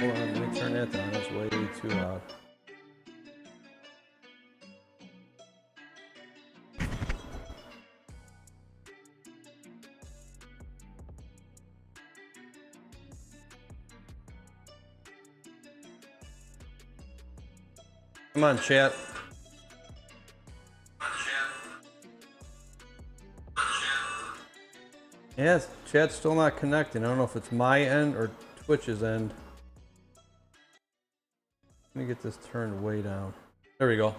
Hold on, let me turn that down. That's way too loud. Come on, chat. Yes, chat's still not connecting. I don't know if it's my end or Twitch's end. Let me get this turned way down. There we go.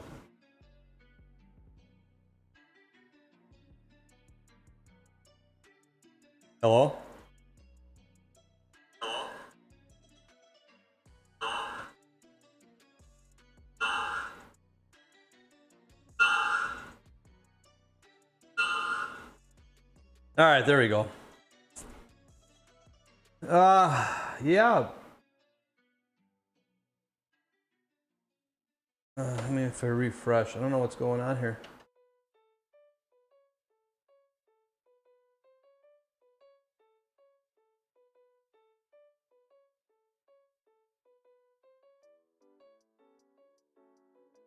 Hello? All right, there we go. Yeah. I mean, if I refresh, I don't know what's going on here.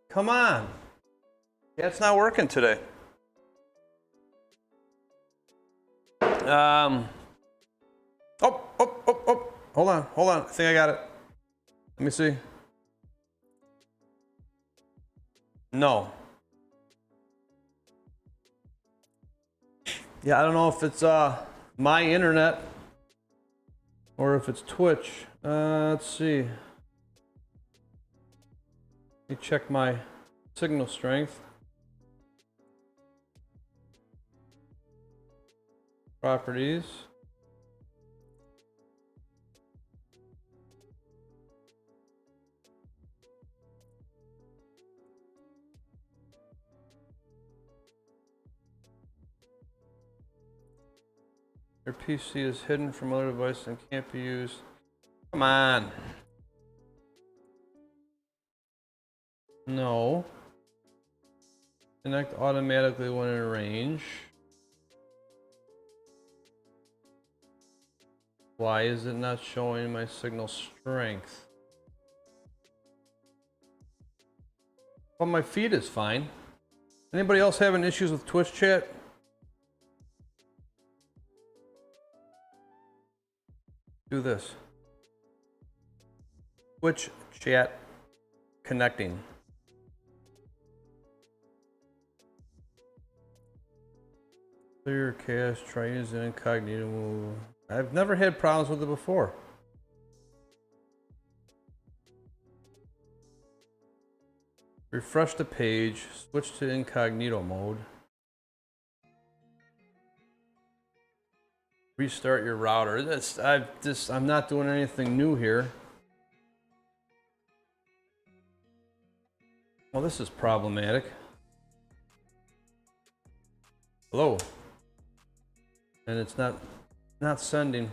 Come on. Yeah, it's not working today. Oh. Hold on. I think I got it. Let me see. No. Yeah, I don't know if it's my internet or if it's Twitch. Let's see. Let me check my signal strength. Properties. Your PC is hidden from other devices and can't be used. Come on. No. Connect automatically when in range. Why is it not showing my signal strength? Well, my feed is fine. Anybody else having issues with Twitch chat? Do this. Twitch chat connecting. Clear cache, try using incognito. I've never had problems with it before. Refresh the page, switch to incognito mode. Restart your router. I'm not doing anything new here. Well, this is problematic. Hello. And it's not sending.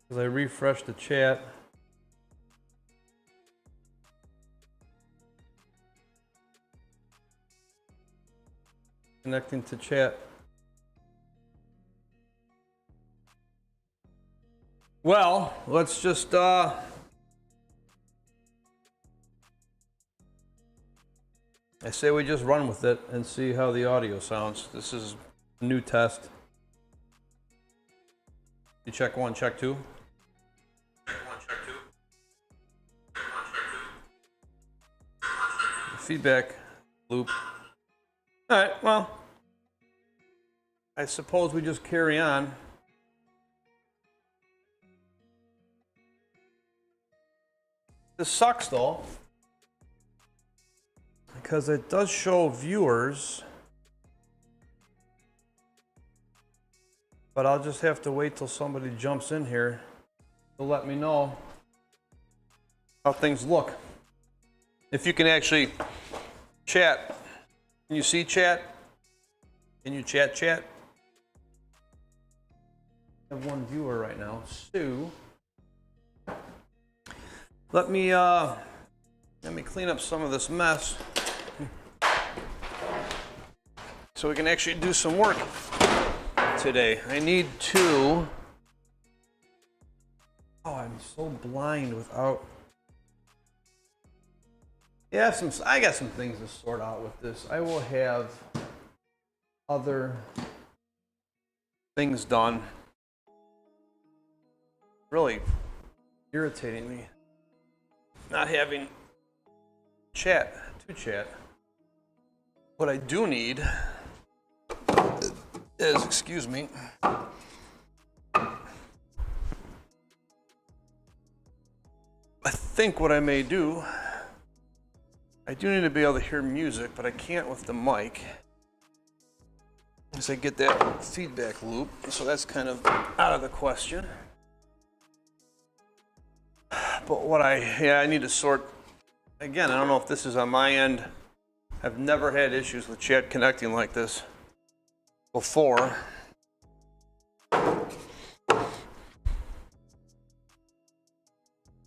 As I refresh the chat. Connecting to chat. Well, let's just I say we just run with it and see how the audio sounds. This is a new test. You check one, check two. Feedback loop. All right, well, I suppose we just carry on. This sucks though, because it does show viewers, but I'll just have to wait till somebody jumps in here to let me know how things look. If you can actually chat. Can you see chat? Can you chat? I have one viewer right now, Sue. Let me clean up some of this mess so we can actually do some work. today. I need to. Oh, I'm so blind without. Yeah, I got some things to sort out with this. I will have other things done. Really irritating me not having to chat. What I do need is, excuse me, I think what I may do, I do need to be able to hear music, but I can't with the mic. As I get that feedback loop, so that's kind of out of the question. But I need to sort, again, I don't know if this is on my end. I've never had issues with chat connecting like this before.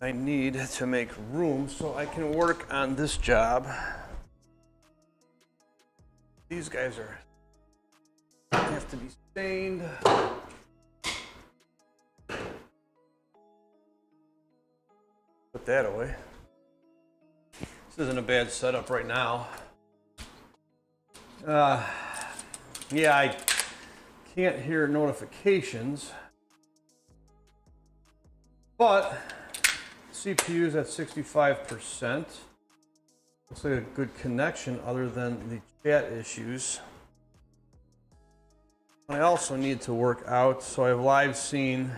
I need to make room so I can work on this job. These guys have to be stained. Put that away. This isn't a bad setup right now. Yeah, I can't hear notifications, but CPU's at 65%. Looks like a good connection other than the chat issues. I also need to work out, so I've live seen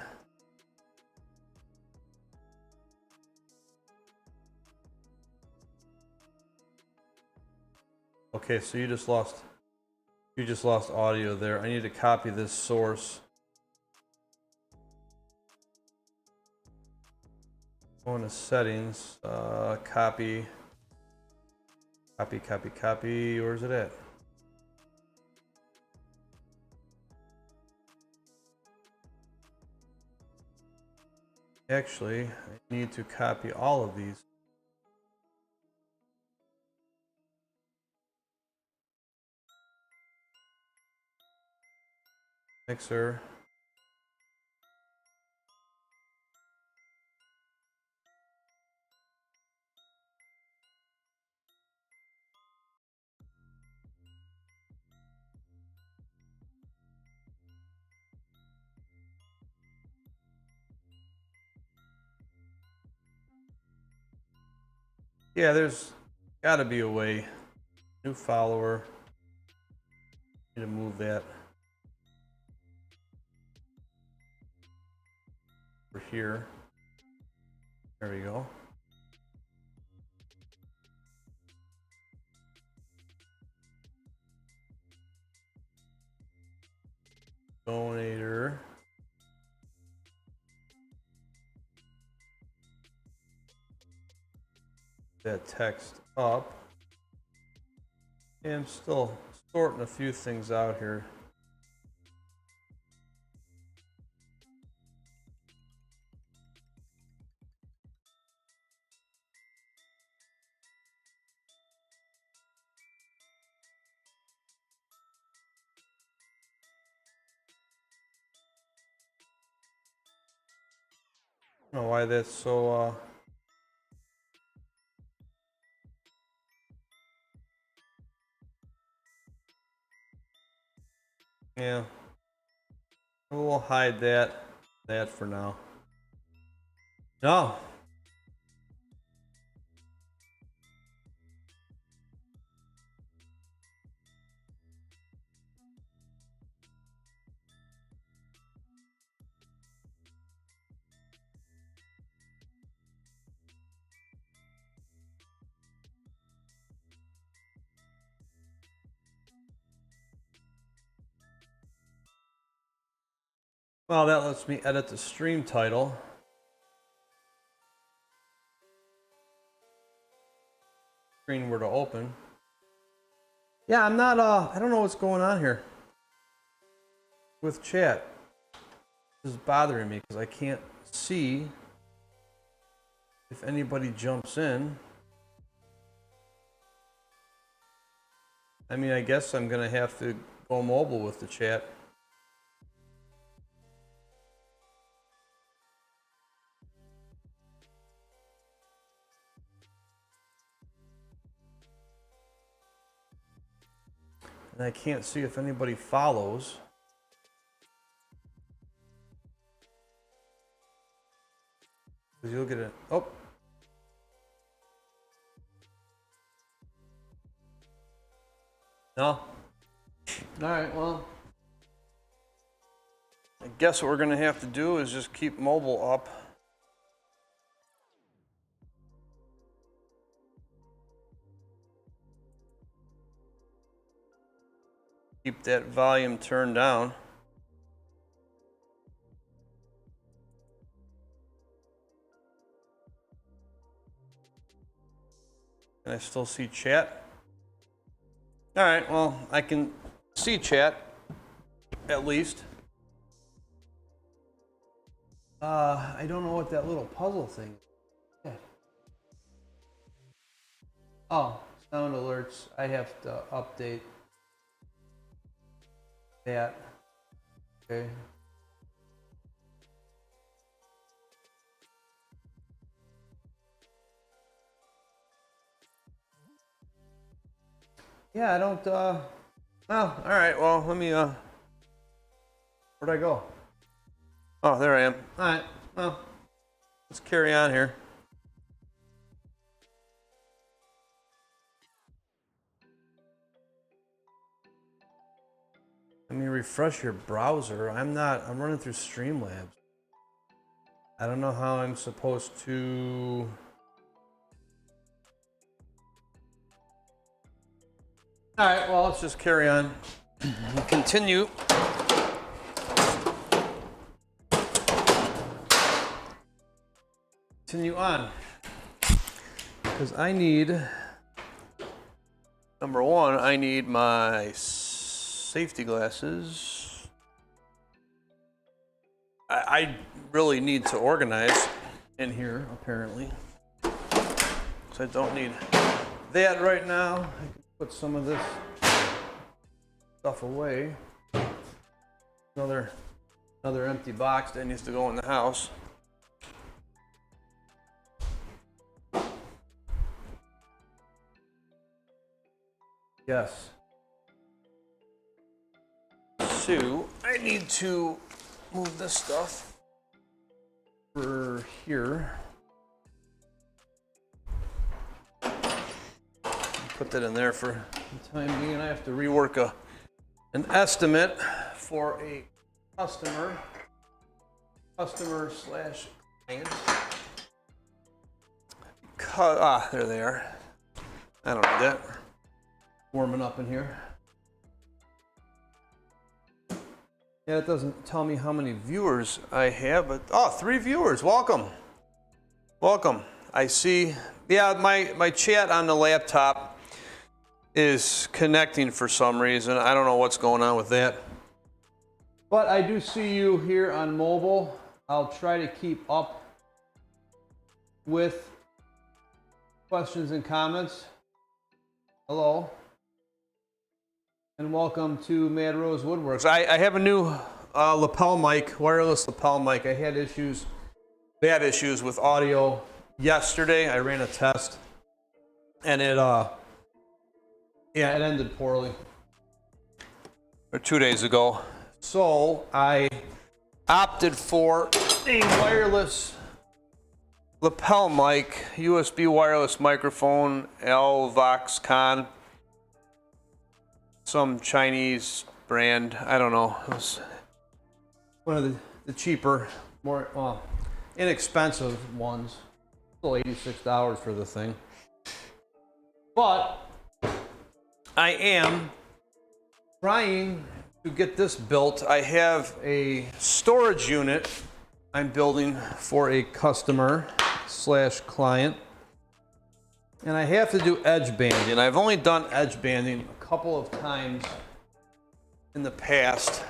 okay, so you just lost audio there. I need to copy this source. Go into settings, copy. Where's it at? Actually, I need to copy all of these. Mixer. Yeah, there's gotta be a way. New follower. Need to move that over here. There we go. Donator. That text up. And I'm still sorting a few things out here. I don't know why that's so yeah. We'll hide that for now. No. Well, that lets me edit the stream title. Screen were to open. Yeah, I'm not, I don't know what's going on here with chat. This is bothering me because I can't see if anybody jumps in. I mean, I guess I'm gonna have to go mobile with the chat. And I can't see if anybody follows. You'll get it. Oh. No? All right, well. I guess what we're gonna have to do is just keep mobile up. Keep that volume turned down. Can I still see chat? All right, well, I can see chat, at least. I don't know what that little puzzle thing is. Oh, sound alerts. I have to update that. Okay. Yeah, I don't, oh, all right, well, let me, where'd I go? Oh, there I am. All right, well, let's carry on here. Let me refresh your browser. I'm running through Streamlabs. I don't know how I'm supposed to. All right, well, let's just carry on and continue. Continue on. Because I need, number one, I need my safety glasses. I really need to organize in here, apparently. So I don't need that right now. I can put some of this stuff away. Another empty box that needs to go in the house. Yes. So I need to move this stuff over here. Put that in there for the time being. I have to rework an estimate for a customer slash client. There they are. I don't need that. Warming up in here. Yeah, it doesn't tell me how many viewers I have, but 3 viewers. Welcome. Welcome. I see. Yeah, my chat on the laptop is connecting for some reason. I don't know what's going on with that. But I do see you here on mobile. I'll try to keep up with questions and comments. Hello. And welcome to Mad Rose Woodworks. I have a new lapel mic, wireless lapel mic. I had bad issues with audio yesterday. I ran a test, and it ended poorly. Or 2 days ago. So I opted for a wireless lapel mic, USB wireless microphone, Voxcon. Some Chinese brand, I don't know. It was one of the cheaper, more inexpensive ones. Still $86 for the thing. But I am trying to get this built. I have a storage unit I'm building for a customer slash client. And I have to do edge banding. I've only done edge banding a couple of times in the past.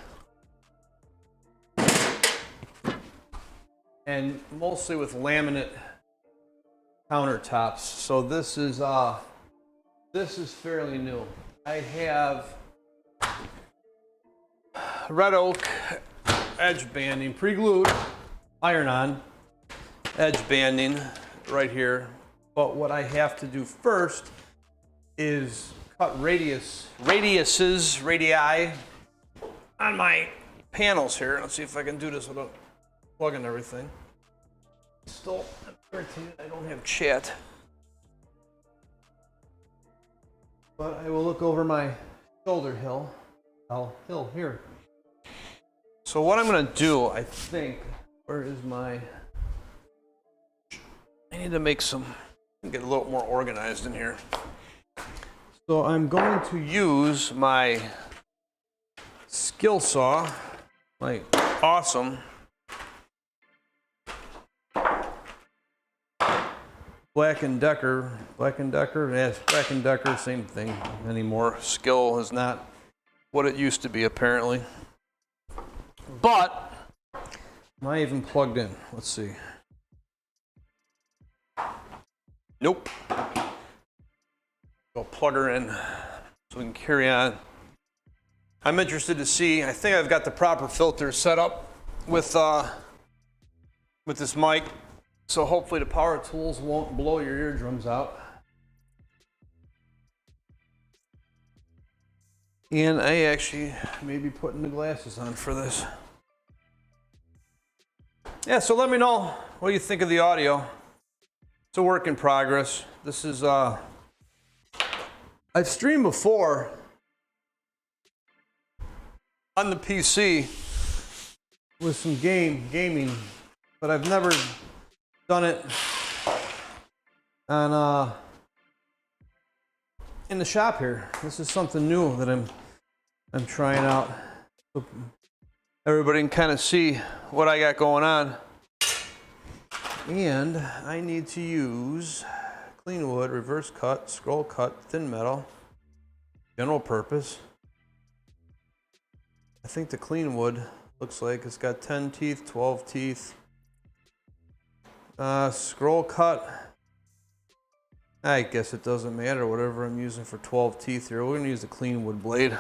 And mostly with laminate countertops. So this is fairly new. I have red oak edge banding, pre-glued, iron-on edge banding right here. But what I have to do first is cut radii on my panels here. Let's see if I can do this without plugging everything. Still, I'm irritated I don't have chat. But I will look over my shoulder hill here. So what I'm gonna do, I think, where is my, I need to make some, get a little more organized in here. So I'm going to use my skill saw, my awesome Black & Decker, yes, Black & Decker, same thing anymore. Skill is not what it used to be, apparently. But, am I even plugged in? Let's see. Nope. Go plug her in so we can carry on. I'm interested to see, I think I've got the proper filter set up with this mic. So hopefully the power tools won't blow your eardrums out. And I actually may be putting the glasses on for this. Yeah, so let me know what you think of the audio. It's a work in progress. This is, I've streamed before on the PC with some gaming, but I've never done it on in the shop here. This is something new that I'm trying out, so everybody can kind of see what I got going on. And I need to use clean wood, reverse cut, scroll cut, thin metal, general purpose. I think the clean wood looks like it's got 10 teeth, 12 teeth. Scroll cut, I guess it doesn't matter, whatever I'm using for 12 teeth here. We're gonna use the clean wood blade.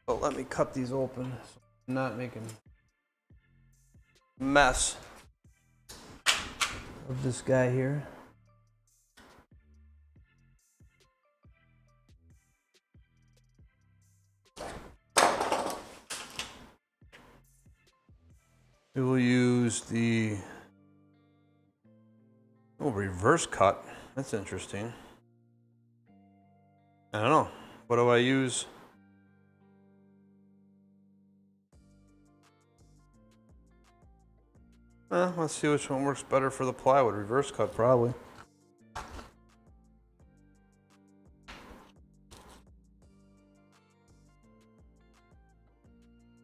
But let me cut these open so I'm not making a mess of this guy here. We will use the reverse cut. That's interesting. I don't know. What do I use? Let's see which one works better for the plywood. Reverse cut, probably. If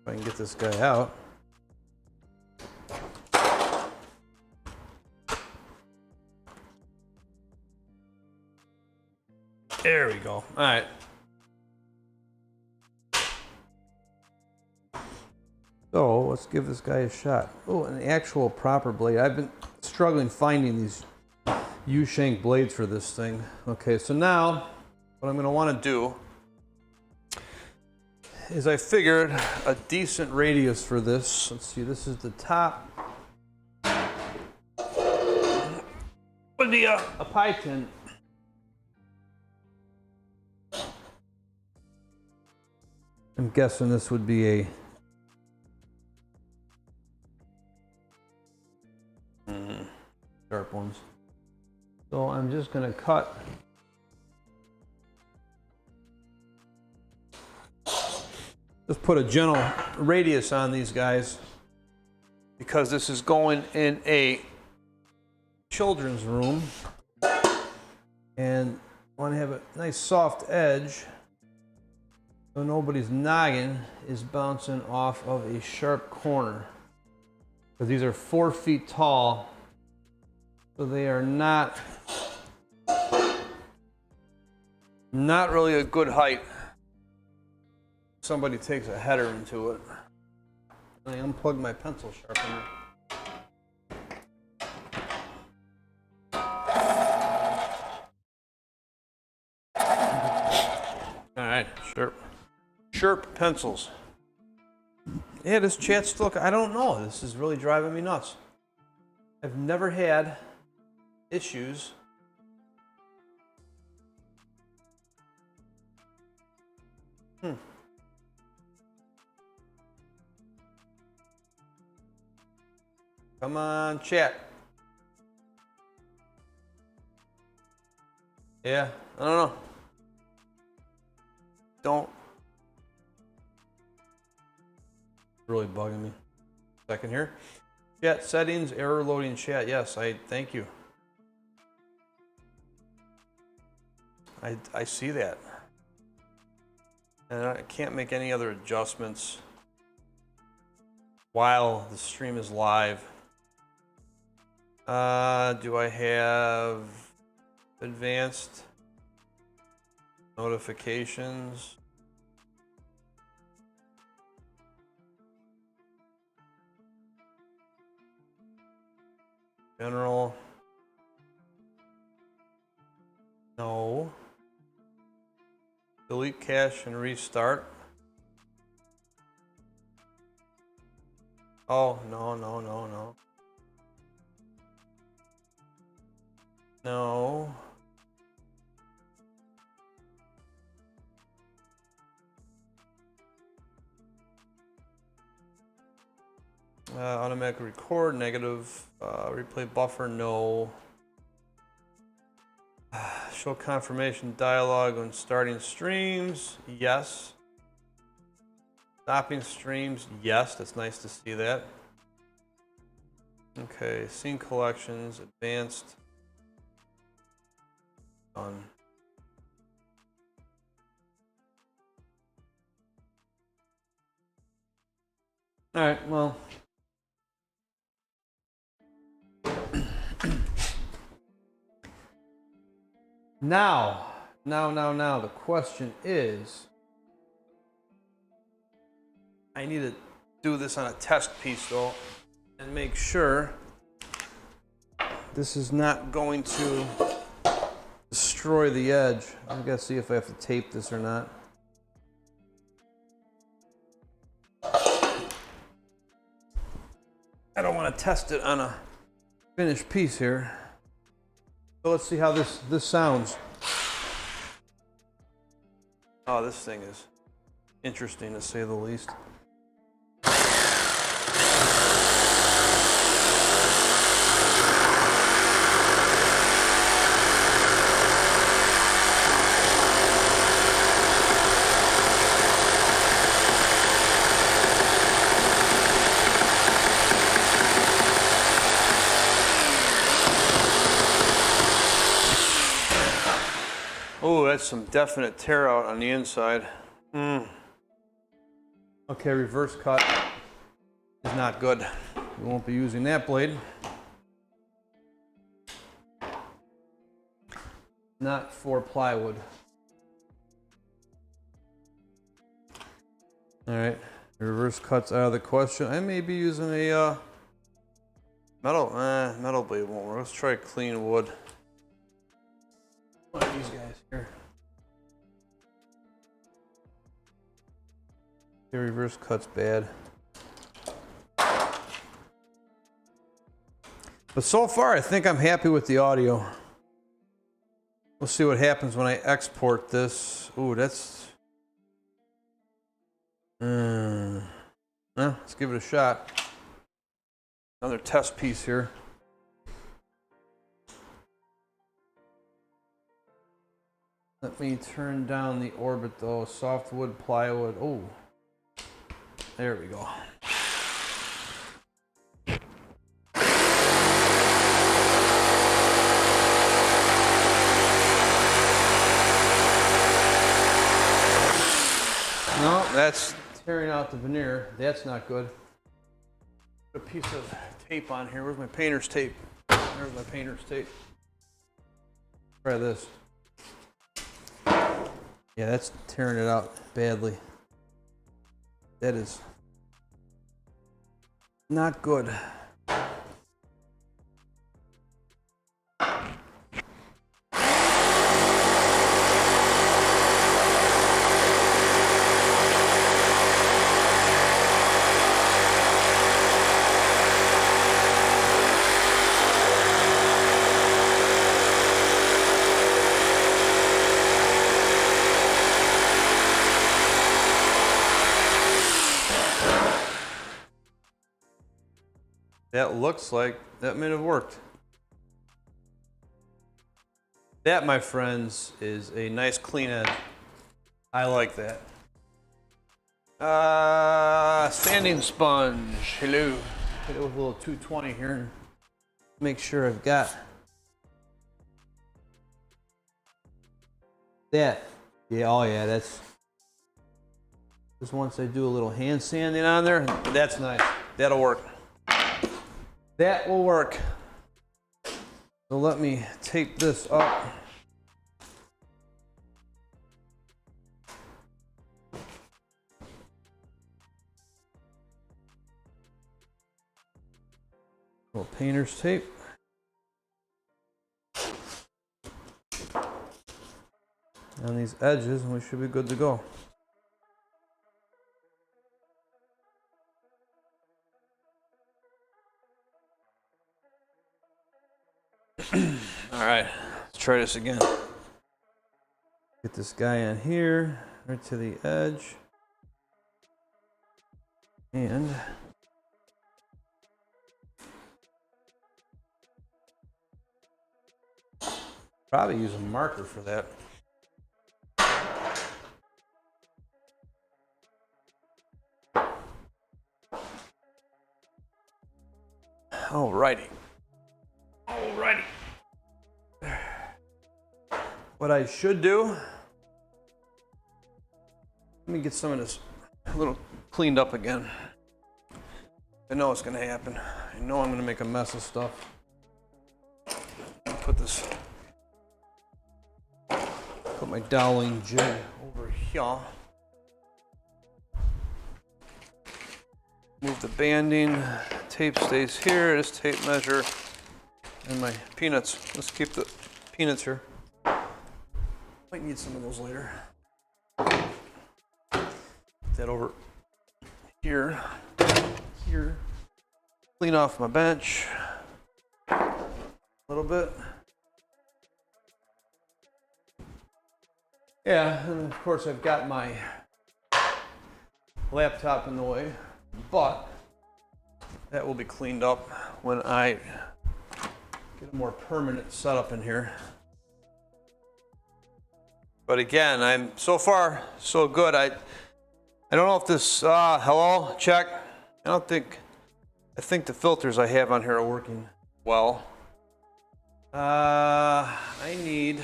I can get this guy out. There we go. All right. So let's give this guy a shot. Oh, an actual proper blade. I've been struggling finding these U-shank blades for this thing. Okay, so now what I'm going to want to do is I figured a decent radius for this. Let's see, this is the top. Would be a pie tin. I'm guessing this would be a sharp ones. So I'm just going to cut just put a gentle radius on these guys because this is going in a children's room and I want to have a nice soft edge so nobody's noggin is bouncing off of a sharp corner. Because these are 4 feet tall, so they are not really a good height. Somebody takes a header into it. I unplugged my pencil sharpener. All right, sharp pencils. Yeah, this chat's still, I don't know. This is really driving me nuts. I've never had issues Come on, chat. Yeah, I don't know. Don't. Really bugging me. Second here. Chat settings, error loading chat. Yes, I thank you. I see that. And I can't make any other adjustments while the stream is live. Do I have advanced notifications? General. No. Delete cache and restart. Oh, no. No. Automatic record, negative. Replay buffer, no. Show confirmation dialog when starting streams, yes. Stopping streams, yes. That's nice to see that. Okay, scene collections, advanced. Done. All right, well. Now, the question is, I need to do this on a test piece though, and make sure this is not going to destroy the edge. I gotta see if I have to tape this or not. I don't want to test it on a finished piece here. So let's see how this sounds. Oh, this thing is interesting to say the least. Oh, that's some definite tear out on the inside. Okay, reverse cut is not good. We won't be using that blade. Not for plywood. All right, reverse cuts out of the question. I may be using a metal blade won't work. Let's try clean wood. One of these guys here. The reverse cut's bad. But so far, I think I'm happy with the audio. We'll see what happens when I export this. Ooh, that's... let's give it a shot. Another test piece here. Let me turn down the orbit though. Softwood, plywood. Oh, there we go. No, that's tearing out the veneer. That's not good. Put a piece of tape on here. Where's my painter's tape? There's my painter's tape. Try this. Yeah, that's tearing it out badly. That is not good. That looks like that may have worked. That, my friends, is a nice clean edge. I like that. Sanding sponge. Hello. Hit it with a little 220 here and make sure I've got that. Yeah, oh yeah, that's just once I do a little hand sanding on there, that's nice. That'll work. That will work. So let me tape this up. Little painter's tape. On these edges, and we should be good to go. All right, let's try this again. Get this guy on here, right to the edge. And probably use a marker for that. Alrighty. Alrighty. What I should do, let me get some of this a little cleaned up again. I know it's gonna happen. I know I'm gonna make a mess of stuff. Put this, put my doweling jig over here. Move the banding, tape stays here, this tape measure, and my peanuts. Let's keep the peanuts here. Might need some of those later. Put that over here, here. Clean off my bench a little bit. Yeah, and of course I've got my laptop in the way, but that will be cleaned up when I get a more permanent setup in here. But again, I'm so far so good. I don't know if this hello, check. I think the filters I have on here are working well. I need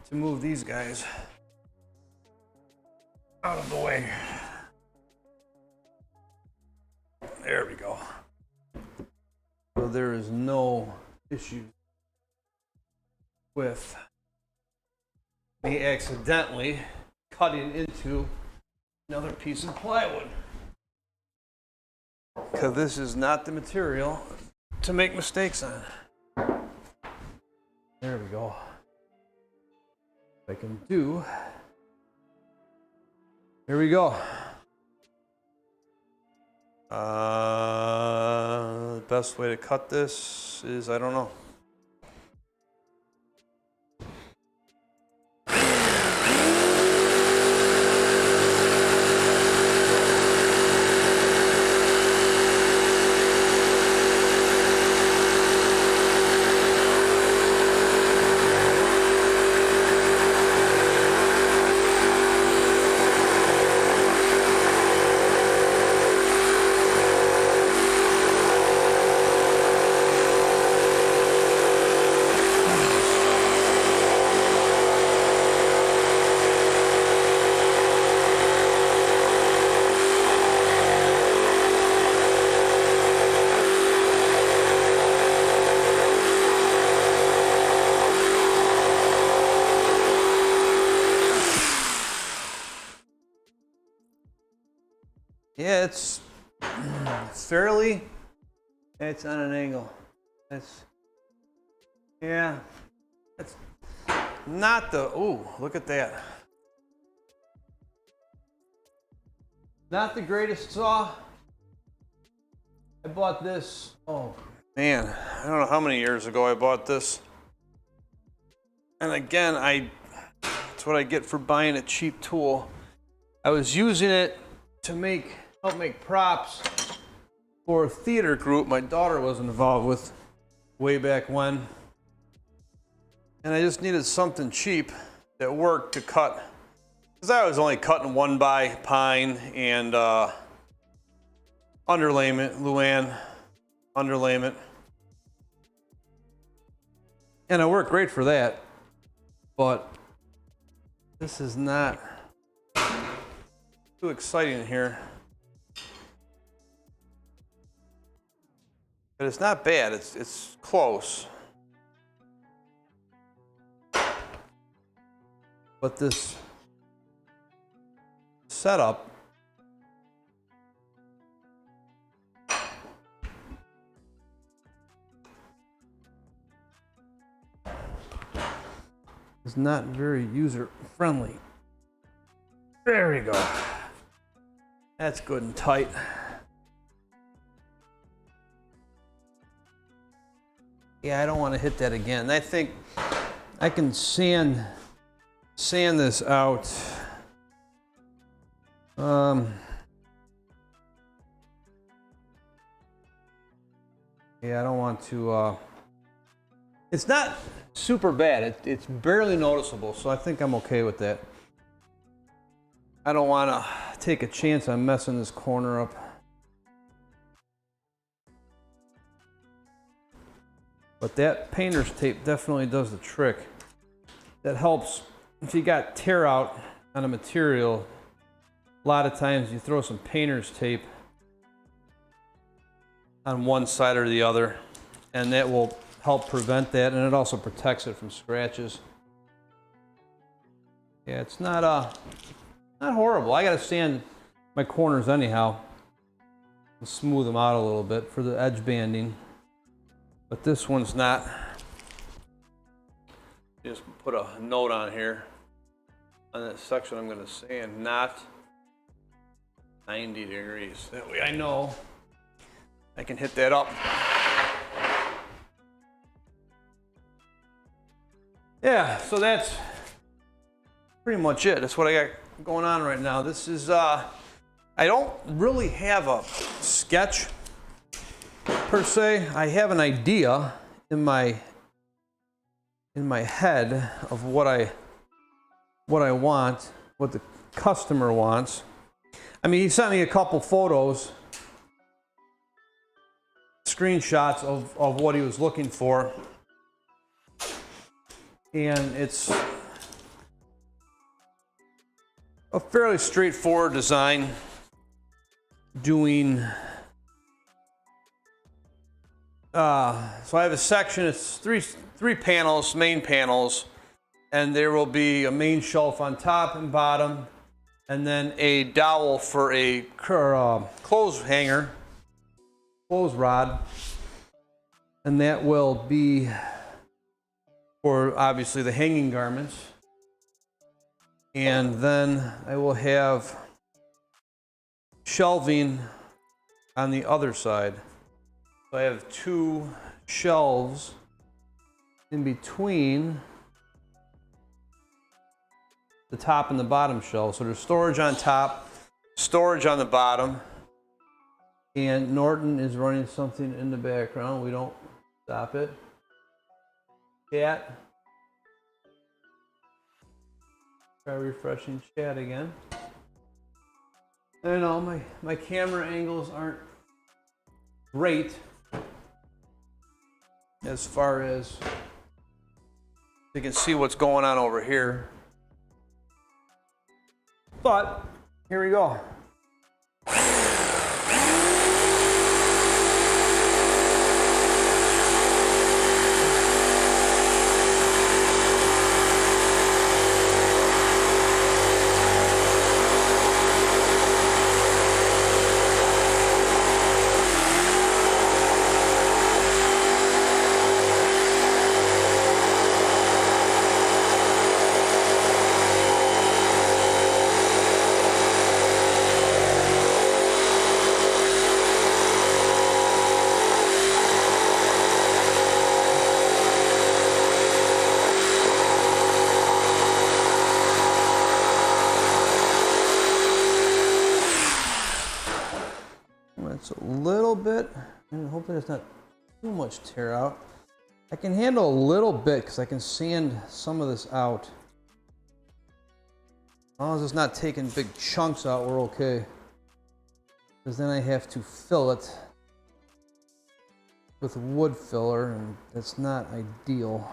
to move these guys out of the way. There we go. So there is no issue with me accidentally cutting into another piece of plywood, because this is not the material to make mistakes on. There we go. I can do. Here we go. The best way to cut this is, I don't know. Yeah, it's fairly, it's on an angle. Yeah, it's not the, ooh, look at that. Not the greatest saw. I bought this, oh man, I don't know how many years ago I bought this. And again, I That's what I get for buying a cheap tool. I was using it to help make props for a theater group my daughter was involved with way back when. And I just needed something cheap that worked to cut, because I was only cutting 1x pine and underlayment, Luan underlayment. And it worked great for that, but this is not too exciting here. But it's not bad, it's close. But this setup is not very user friendly. There we go. That's good and tight. Yeah, I don't want to hit that again. I think I can sand this out. Yeah, I don't want to. It's not super bad. It's barely noticeable, so I think I'm okay with that. I don't want to take a chance on messing this corner up. But that painter's tape definitely does the trick. That helps if you got tear out on a material. A lot of times you throw some painter's tape on one side or the other, and that will help prevent that, and it also protects it from scratches. Yeah, it's not horrible. I gotta sand my corners anyhow and smooth them out a little bit for the edge banding, but this one's not. Just put a note on here on that section I'm gonna sand, not 90 degrees. That way I know I can hit that up. Yeah, so that's pretty much it. That's what I got going on right now. This is, I don't really have a sketch per se. I have an idea in my head of what I want, what the customer wants. I mean, he sent me a couple photos, screenshots of what he was looking for. And it's a fairly straightforward design, doing so I have a section. It's three panels, main panels, and there will be a main shelf on top and bottom, and then a dowel for a clothes hanger, clothes rod, and that will be for obviously the hanging garments. And then I will have shelving on the other side. So I have two shelves in between the top and the bottom shelf. So there's storage on top, storage on the bottom. And Norton is running something in the background. We don't stop it. Chat. Try refreshing chat again. I know my camera angles aren't great as far as you can see what's going on over here. But here we go. And hopefully there's not too much tear out. I can handle a little bit because I can sand some of this out. As long as it's not taking big chunks out, we're okay. Because then I have to fill it with wood filler, and that's not ideal.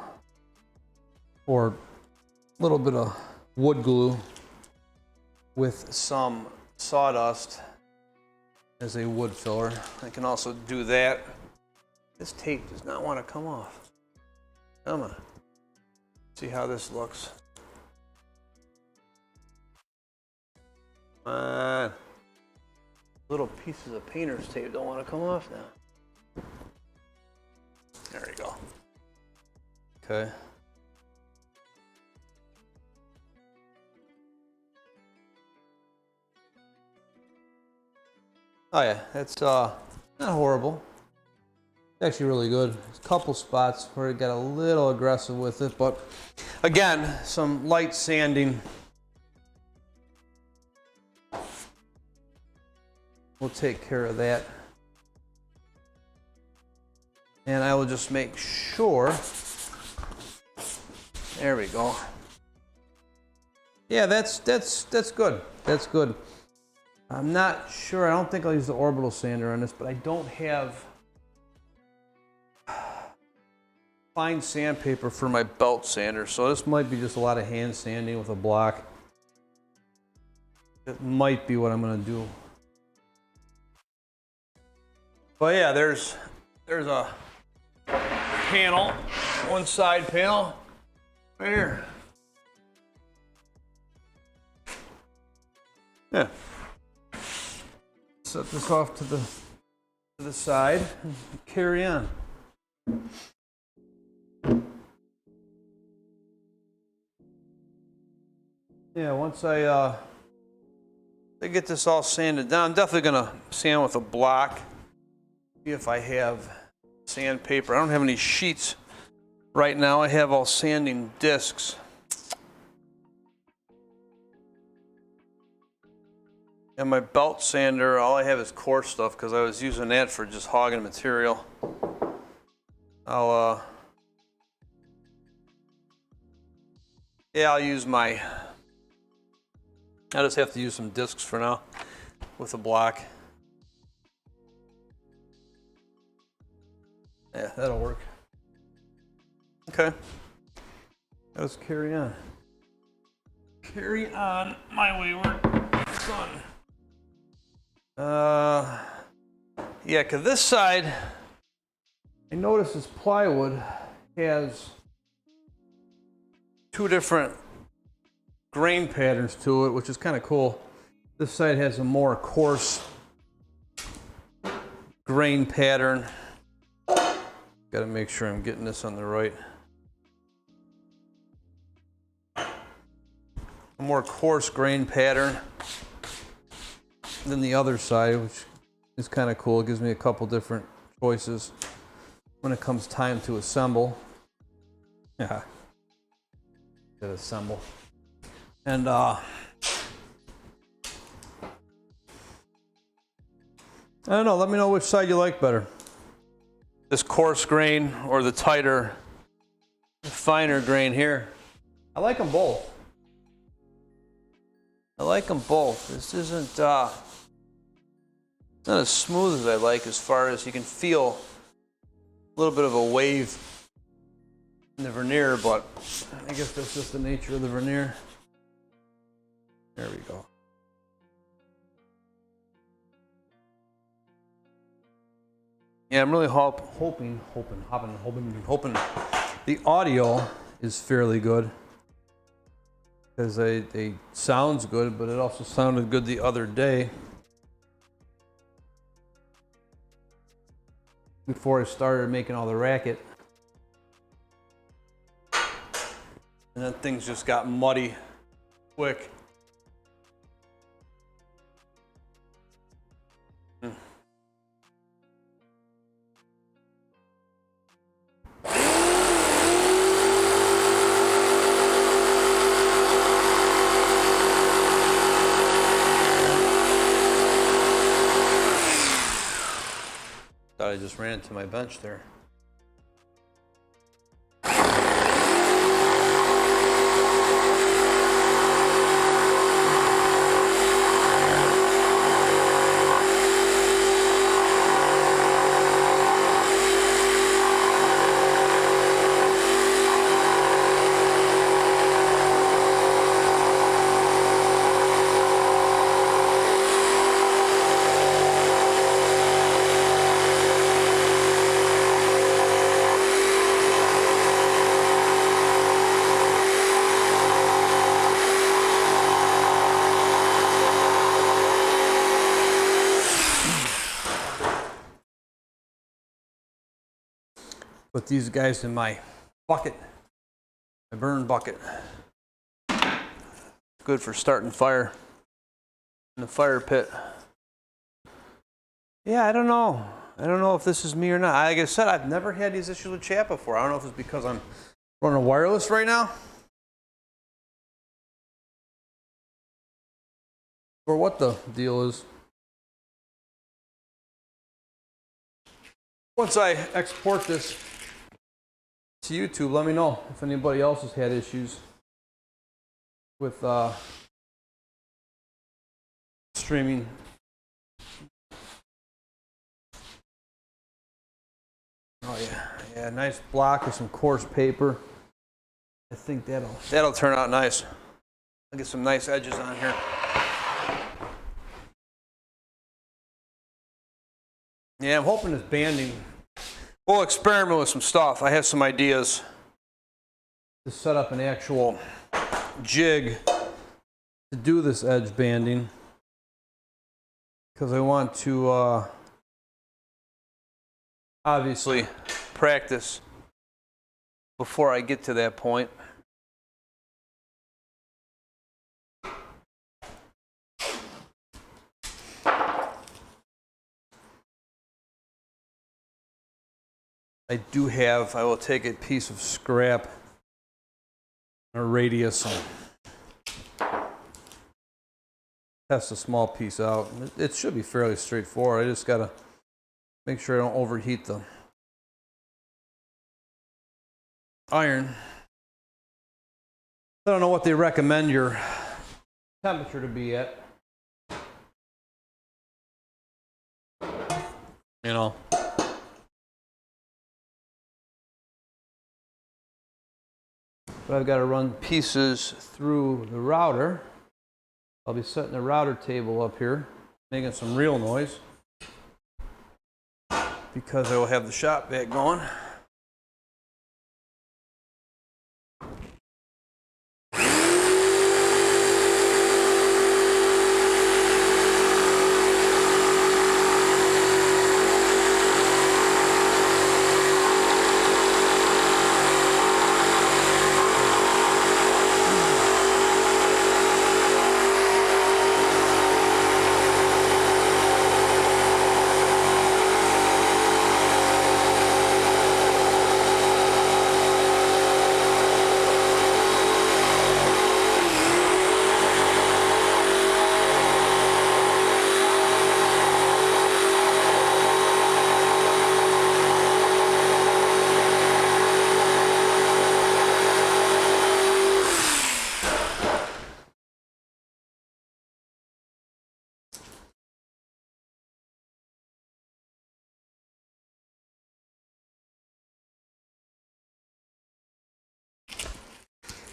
Or a little bit of wood glue with some sawdust as a wood filler. I can also do that. This tape does not want to come off. Come on. See how this looks. Come on. Little pieces of painter's tape don't want to come off now. There you go. Okay. Oh yeah, it's not horrible. It's actually really good. There's a couple spots where it got a little aggressive with it, but again, some light sanding will take care of that. And I will just make sure. There we go. Yeah, that's good. That's good. I'm not sure. I don't think I'll use the orbital sander on this, but I don't have fine sandpaper for my belt sander, so this might be just a lot of hand sanding with a block. It might be what I'm going to do. But yeah, there's a panel, one side panel right here. Yeah. Set this off to the side and carry on. Yeah, once I get this all sanded down, I'm definitely gonna sand with a block. See if I have sandpaper. I don't have any sheets right now. I have all sanding discs. And my belt sander, all I have is coarse stuff because I was using that for just hogging material. I'll use my, I just have to use some discs for now with a block. Yeah, that'll work. Okay. Let's carry on. Carry on, my wayward son. Yeah, because this side, I noticed this plywood has two different grain patterns to it, which is kind of cool. This side has a more coarse grain pattern. Got to make sure I'm getting this on the right. A more coarse grain pattern than the other side, which is kind of cool. It gives me a couple different choices when it comes time to assemble. Yeah, to assemble. And I don't know, let me know which side you like better. This coarse grain or the tighter, finer grain here. I like them both. I like them both. This isn't not as smooth as I like, as far as you can feel a little bit of a wave in the veneer, but I guess that's just the nature of the veneer. There we go. Yeah, I'm really hoping the audio is fairly good, because they sounds good, but it also sounded good the other day before I started making all the racket, and then things just got muddy quick. I just ran into my bench there. Put these guys in my bucket, my burn bucket. Good for starting fire in the fire pit. Yeah, I don't know. I don't know if this is me or not. Like I said, I've never had these issues with chat before. I don't know if it's because I'm running wireless right now or what the deal is. Once I export this to YouTube, let me know if anybody else has had issues with streaming. Oh yeah, nice block with some coarse paper. I think that'll turn out nice. I'll get some nice edges on here. Yeah, I'm hoping this banding. We'll experiment with some stuff. I have some ideas to set up an actual jig to do this edge banding because I want to obviously practice before I get to that point. I will take a piece of scrap, a radius, and test a small piece out. It should be fairly straightforward. I just gotta make sure I don't overheat the iron. I don't know what they recommend your temperature to be at. You know. But I've got to run pieces through the router. I'll be setting the router table up here, making some real noise because I will have the shop vac going.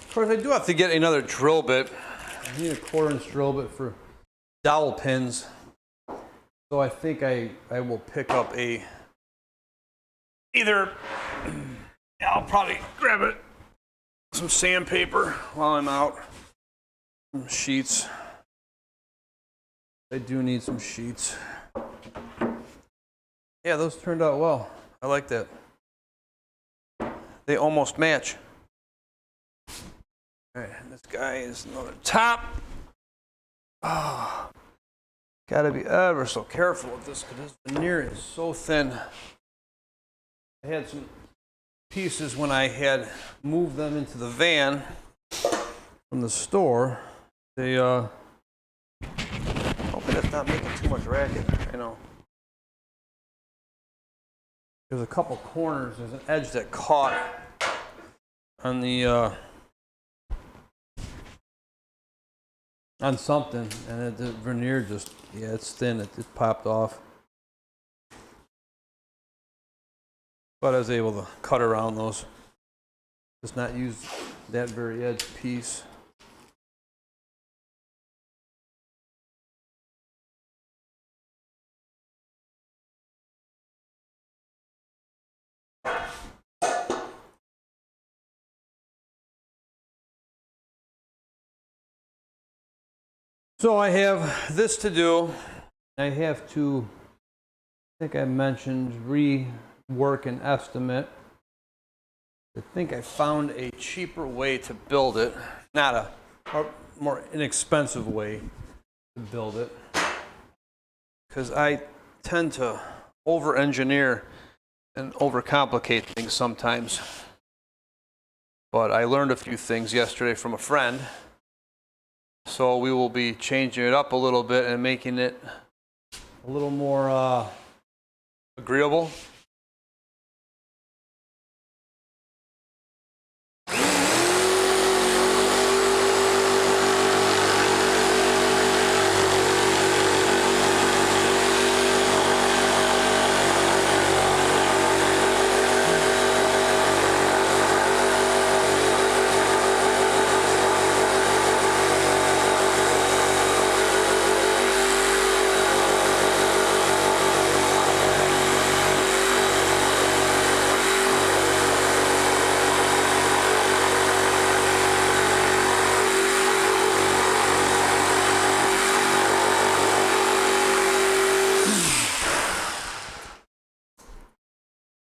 Of course, I do have to get another drill bit. I need a 1/4-inch drill bit for dowel pins. So I think I will pick up I'll probably grab some sandpaper while I'm out. Some sheets. I do need some sheets. Yeah, those turned out well. I like that. They almost match. All right, this guy is another top. Oh, gotta be ever so careful with this because this veneer is so thin. I had some pieces when I had moved them into the van from the store. They, hoping it's not making too much racket, you know. there's a couple corners, there's an edge that caught on the on something, and the veneer just, yeah, it's thin, it popped off. But I was able to cut around those, just not use that very edge piece. So I have this to do. I have to, I think I mentioned, rework an estimate. I think I found a cheaper way to build it, not a more inexpensive way to build it, because I tend to over-engineer and overcomplicate things sometimes. But I learned a few things yesterday from a friend. So we will be changing it up a little bit and making it a little more agreeable.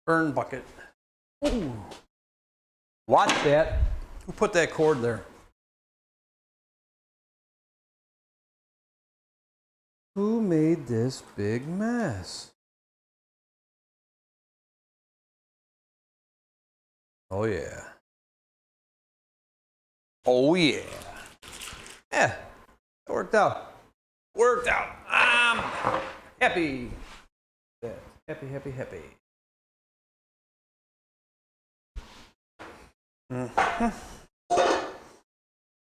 Burn bucket. Ooh. Watch that. Who put that cord there? Who made this big mess? Oh yeah. Oh yeah. Yeah, it worked out. Worked out. I'm happy. Happy, happy, happy.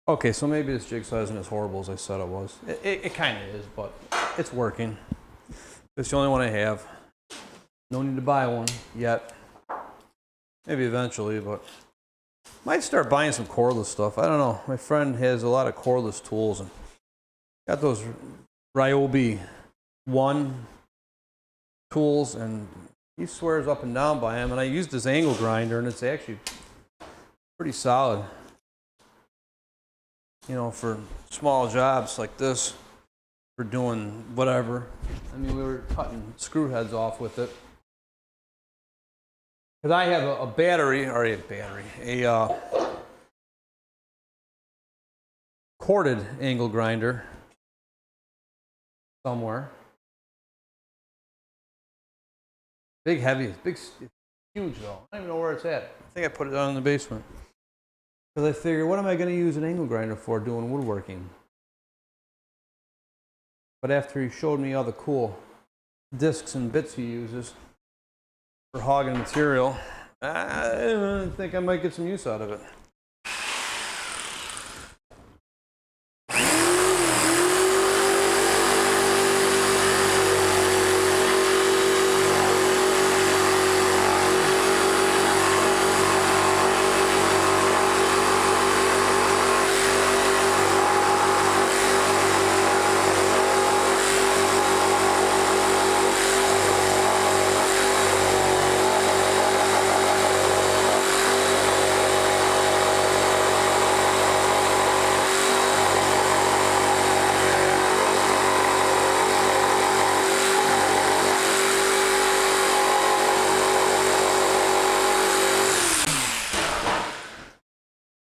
Okay, so maybe this jigsaw isn't as horrible as I said it was. It kind of is, but it's working. It's the only one I have. No need to buy one yet. Maybe eventually, but might start buying some cordless stuff. I don't know. My friend has a lot of cordless tools and got those Ryobi 1 tools, and he swears up and down by them. And I used his angle grinder, and it's actually pretty solid, you know, for small jobs like this, for doing whatever. I mean, we were cutting screw heads off with it. Because I have a corded angle grinder somewhere. Big, heavy, big, huge though. I don't even know where it's at. I think I put it down in the basement. Because I figured, what am I going to use an angle grinder for doing woodworking? But after he showed me all the cool discs and bits he uses for hogging material, I think I might get some use out of it.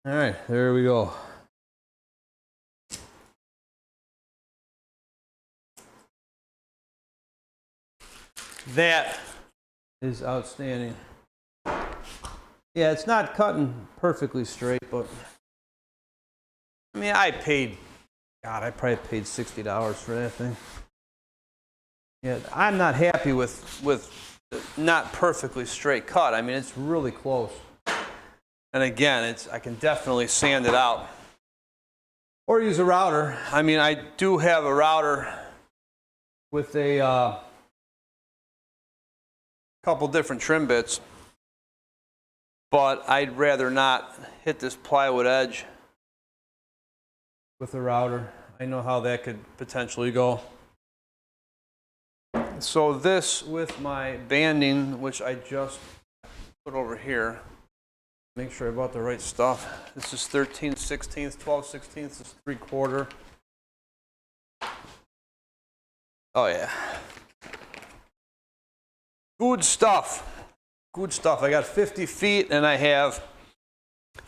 All right, there we go. That is outstanding. Yeah, it's not cutting perfectly straight, but I mean, I probably paid $60 for that thing. Yeah, I'm not happy with not perfectly straight cut. I mean, it's really close. And again, I can definitely sand it out. Or use a router. I mean, I do have a router with a couple different trim bits, but I'd rather not hit this plywood edge with a router. I know how that could potentially go. So this with my banding, which I just put over here, make sure I bought the right stuff. This is 13/16, 12/16, this is 3/4. Oh yeah. Good stuff. Good stuff. I got 50 feet and I have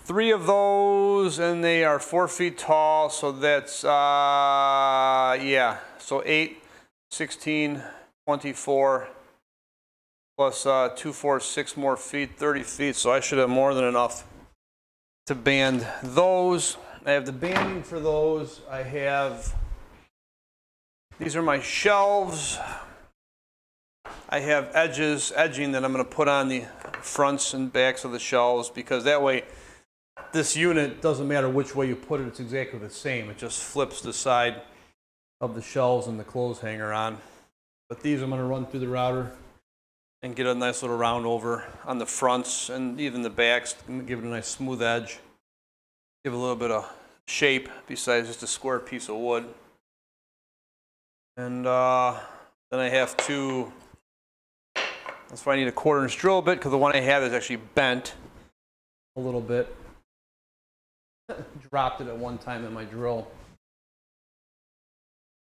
3 of those and they are 4 feet tall. So that's, yeah. So 8, 16, 24 plus 2, 4, 6 more feet, 30 feet. So I should have more than enough to band those. I have the banding for those. I have, these are my shelves. I have edging that I'm going to put on the fronts and backs of the shelves, because that way this unit, doesn't matter which way you put it, it's exactly the same. It just flips the side of the shelves and the clothes hanger on. But these I'm going to run through the router and get a nice little round over on the fronts and even the backs, give it a nice smooth edge. Give a little bit of shape besides just a square piece of wood. And then I have to, that's why I need a 1/4" drill bit, because the one I have is actually bent a little bit. Dropped it at one time in my drill.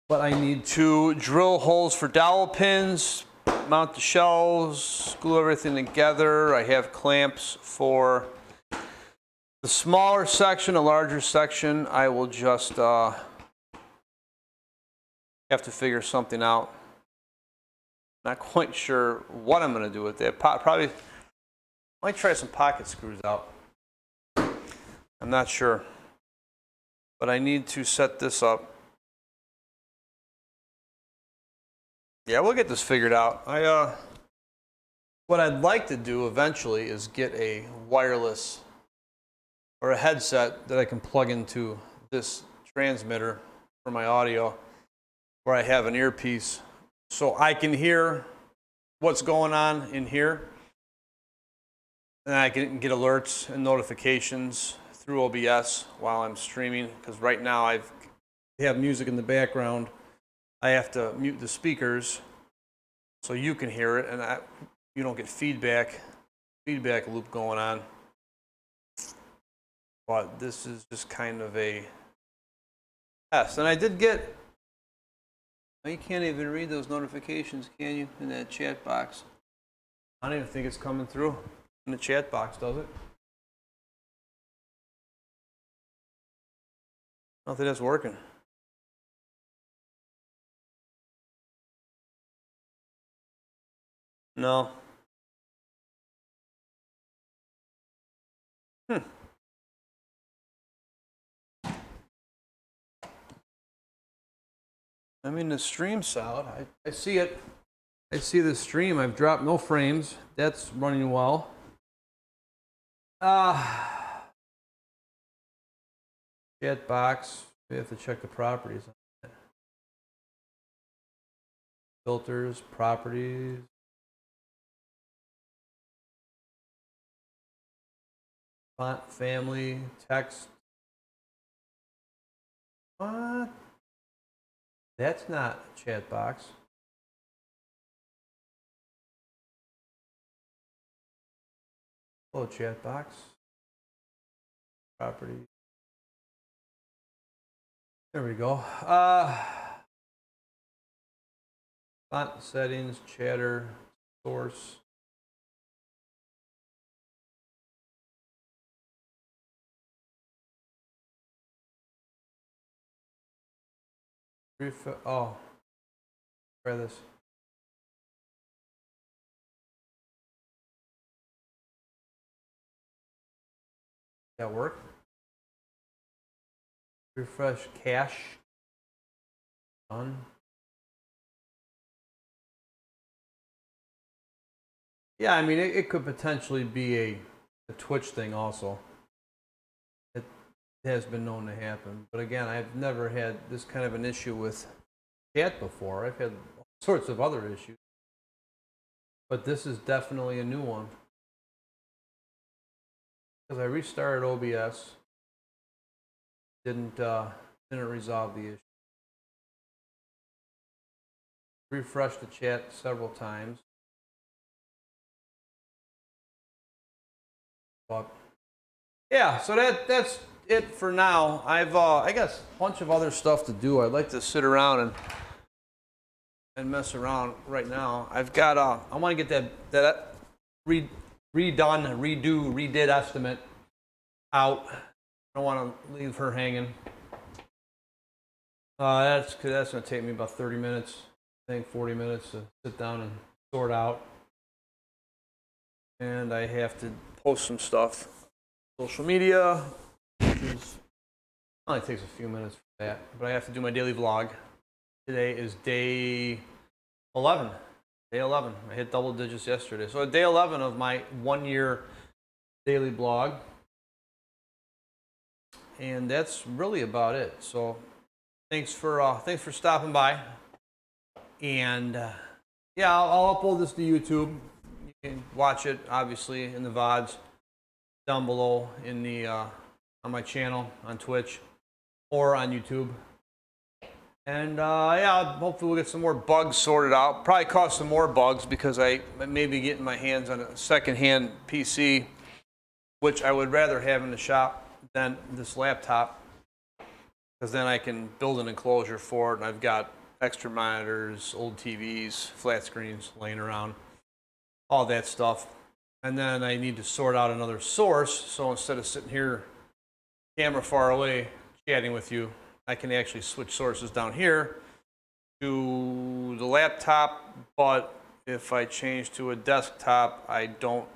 But I need to drill holes for dowel pins, mount the shelves, glue everything together. I have clamps for the smaller section. A larger section, I will just have to figure something out. Not quite sure what I'm going to do with that. Probably might try some pocket screws out. I'm not sure. But I need to set this up. Yeah, we'll get this figured out. What I'd like to do eventually is get a wireless or a headset that I can plug into this transmitter for my audio, where I have an earpiece so I can hear what's going on in here, and I can get alerts and notifications through OBS while I'm streaming, because right now I have music in the background. I have to mute the speakers so you can hear it, and you don't get feedback loop going on. But this is just kind of a test. And I did get, you can't even read those notifications, can you, in that chat box? I don't even think it's coming through in the chat box, does it? I don't think that's working. No. I mean, the stream's out. I see it. I see the stream. I've dropped no frames. That's running well. Chat box. We have to check the properties on it. Filters, properties. Font, family, text. What? That's not a chat box. Hello, chat box. Property. There we go. Font settings, chatter, source. Oh, try this. That work? Refresh cache. Done. Yeah, I mean, it could potentially be a twitch thing also. It has been known to happen. But again, I've never had this kind of an issue with chat before. I've had all sorts of other issues. But this is definitely a new one. Because I restarted OBS. Didn't resolve the issue. Refreshed the chat several times. But yeah, so that's it for now. I've I got a bunch of other stuff to do. I'd like to sit around and mess around right now. I've got I want to get that redid estimate out. I don't want to leave her hanging. That's going to take me about 30 minutes. I think 40 minutes to sit down and sort out. And I have to post some stuff. Social media, which only takes a few minutes for that. But I have to do my daily vlog. Today is day 11. Day 11. I hit double digits yesterday. So day 11 of my 1-year daily blog. And that's really about it. So thanks for stopping by. And yeah, I'll upload this to YouTube. You can watch it obviously in the VODs down below in the on my channel on Twitch or on YouTube. And yeah, hopefully we'll get some more bugs sorted out. Probably cause some more bugs because I may be getting my hands on a second-hand PC, which I would rather have in the shop than this laptop, because then I can build an enclosure for it, and I've got extra monitors, old TVs, flat screens laying around, all that stuff. And then I need to sort out another source, so instead of sitting here camera far away chatting with you, I can actually switch sources down here to the laptop. But if I change to a desktop, I don't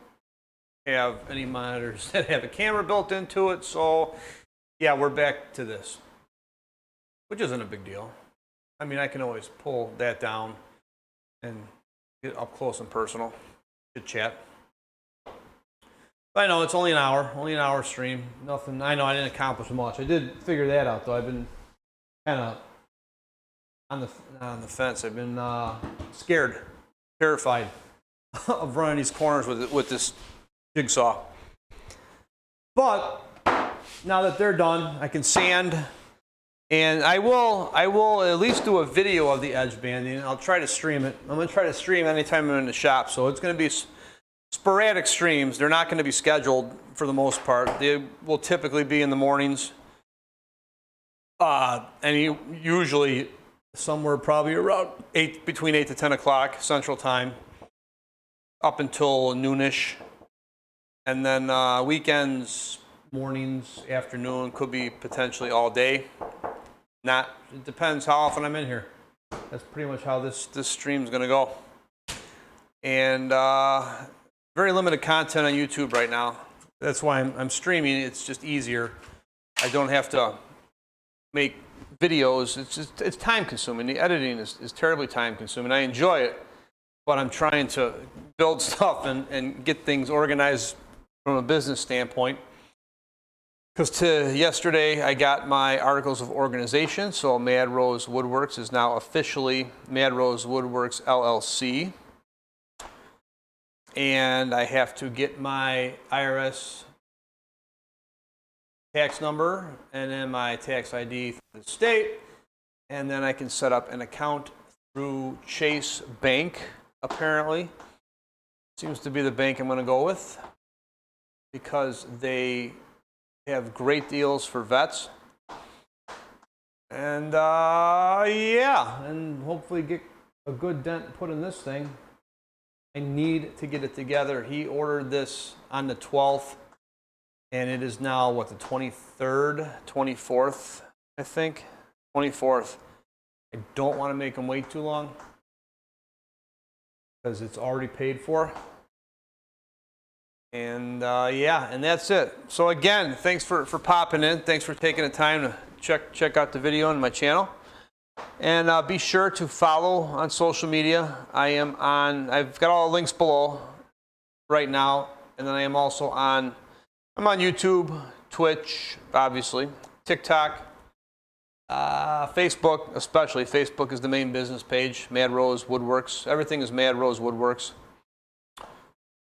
have any monitors that have a camera built into it. So yeah, we're back to this, which isn't a big deal. I mean, I can always pull that down and get up close and personal, good chat. But I know it's only an hour stream. Nothing. I know I didn't accomplish much. I did figure that out though. I've been kind of on the fence. I've been scared, terrified of running these corners with this jigsaw. But now that they're done, I can sand, and I will at least do a video of the edge banding. I'll try to stream it. I'm going to try to stream anytime I'm in the shop, so it's going to be sporadic streams. They're not going to be scheduled for the most part. They will typically be in the mornings, and usually somewhere probably around between 8 to 10 o'clock Central Time, up until noonish. And then weekends, mornings, afternoon, could be potentially all day. It depends how often I'm in here. That's pretty much how this stream's gonna go. And very limited content on YouTube right now. That's why I'm streaming. It's just easier. I don't have to make videos. It's time consuming. The editing is terribly time consuming. I enjoy it, but I'm trying to build stuff and get things organized from a business standpoint. Because yesterday I got my articles of organization, so Mad Rose Woodworks is now officially Mad Rose Woodworks LLC. And I have to get my IRS tax number and then my tax ID through the state. And then I can set up an account through Chase Bank, apparently. Seems to be the bank I'm going to go with, because they have great deals for vets. And yeah, and hopefully get a good dent put in this thing. I need to get it together. He ordered this on the 12th, and it is now, what, the 23rd, 24th, I think? 24th. I don't want to make him wait too long, because it's already paid for. And yeah, and that's it. So again, thanks for popping in. Thanks for taking the time to check out the video on my channel. And be sure to follow on social media. I've got all the links below. right now. And then I'm on YouTube, Twitch, obviously, TikTok, Facebook, especially. Facebook is the main business page, Mad Rose Woodworks. Everything is Mad Rose Woodworks.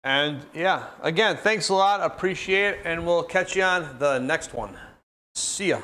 And yeah, again, thanks a lot. Appreciate it. And we'll catch you on the next one. See ya.